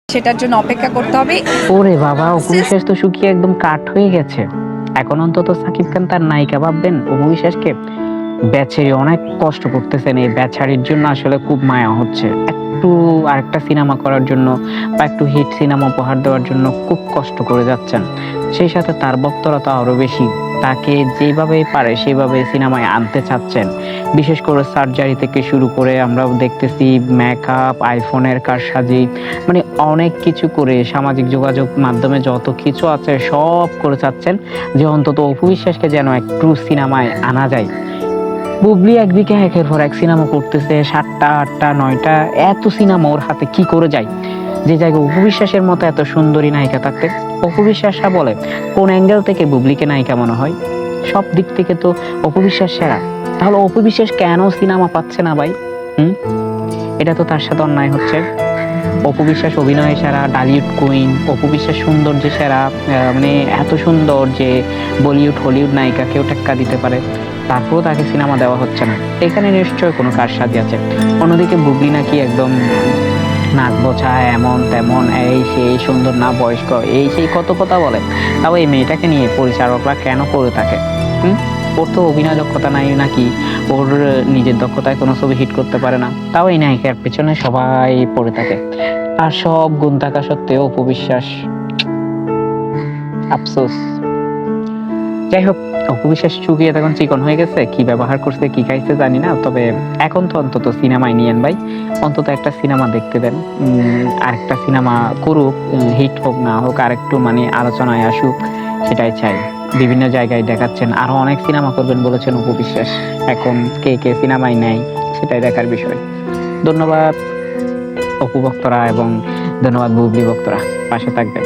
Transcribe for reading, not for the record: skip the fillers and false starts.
সেটার জন্য অপেক্ষা করতে হবে। ওরে বাবা, অপু বিশ্বাস তো শুকিয়ে একদম কাঠ হয়ে গেছে। এখন অন্তত সাকিব খান তার নায়িকা ভাববেন অপু বিশ্বাসকে। বেচারি অনেক কষ্ট করতেছেন, এই বেচারির জন্য আসলে খুব মায়া হচ্ছে। একটু আরেকটা সিনেমা করার জন্য বা একটু হিট সিনেমা উপহার দেওয়ার জন্য খুব কষ্ট করে যাচ্ছেন। সেই সাথে তার ভক্তরা তো আরো বেশি, তাকে যেভাবে পারে সেভাবে সিনেমায় আনতে চাচ্ছেন। বিশেষ করে সার্জারি থেকে শুরু করে আমরাও দেখতেছি মেকআপ, আইফোনের কারসাজি, মানে অনেক কিছু করে সামাজিক যোগাযোগ মাধ্যমে যত কিছু আছে সব করে চাচ্ছেন যে অন্তত অপু বিশ্বাসকে যেন একটু সিনেমায় আনা যায়। বুবলি একদিকে একের পর এক সিনেমা করতেছে, 7টা 8টা 9টা, এত সিনেমা ওর হাতে কি করে যায়, যে জায়গায় অপু বিশ্বাসের মতো এত সুন্দরী নায়িকা থাকতে। অপু বিশ্বাসরা বলে কোন অ্যাঙ্গেল থেকে বুবলিকে নায়িকা মনে হয়, সব দিক থেকে তো অপু বিশ্বাস সেরা। তাহলে অপু বিশ্বাস কেন সিনেমা পাচ্ছে না ভাই? হুম, এটা তো তার সাথে অন্যায় হচ্ছে। অপু বিশ্বাস অভিনয়ে সেরা, ডালিউড কুইন, অপু বিশ্বাস সৌন্দর্যে সেরা, মানে এত সুন্দর যে বলিউড হলিউড নায়িকা কেউ টেক্কা দিতে পারে, তারপরেও তাকে সিনেমা দেওয়া হচ্ছে না। এখানে নিশ্চয় কোনো কারসাজি আছে। অন্যদিকে বুবলি নাকি একদম নাক বোঝা, এমন তেমন, এই সেই, সুন্দর না, বয়স্ক, এই সেই কত কথা বলে। তাও এই মেয়েটাকে নিয়ে পরিচালকরা কেন করে থাকে? হুম, ওর তো অভিনয় দক্ষতা নাই নাকি, ওর নিজের দক্ষতায় কোনো ছবি হিট করতে পারে না, তাও এই নায়িকার পেছনে সবাই পড়ে থাকে। আর সব গুণ থাকা সত্ত্বেও অপু বিশ্বাস, আফসোস। যাই হোক, অপু বিশ্বাস শুকিয়ে তখন চিকন হয়ে গেছে, কি ব্যবহার করছে কি খাইছে জানি না, তবে এখন তো অন্তত সিনেমায় নিয়েন ভাই, অন্তত একটা সিনেমা দেখতে দেন। আরেকটা সিনেমা করুক, হিট হোক না হোক, আরেকটু মানে আলোচনায় আসুক, সেটাই চাই। বিভিন্ন জায়গায় দেখাচ্ছেন, আরো অনেক সিনেমা করবেন বলেছেন অপু বিশ্বাস। এখন কে কে সিনেমায় নেয় সেটাই দেখার বিষয়। ধন্যবাদ অপু ভক্তরা এবং ধন্যবাদ বুবলি ভক্তরা, পাশে থাকবেন।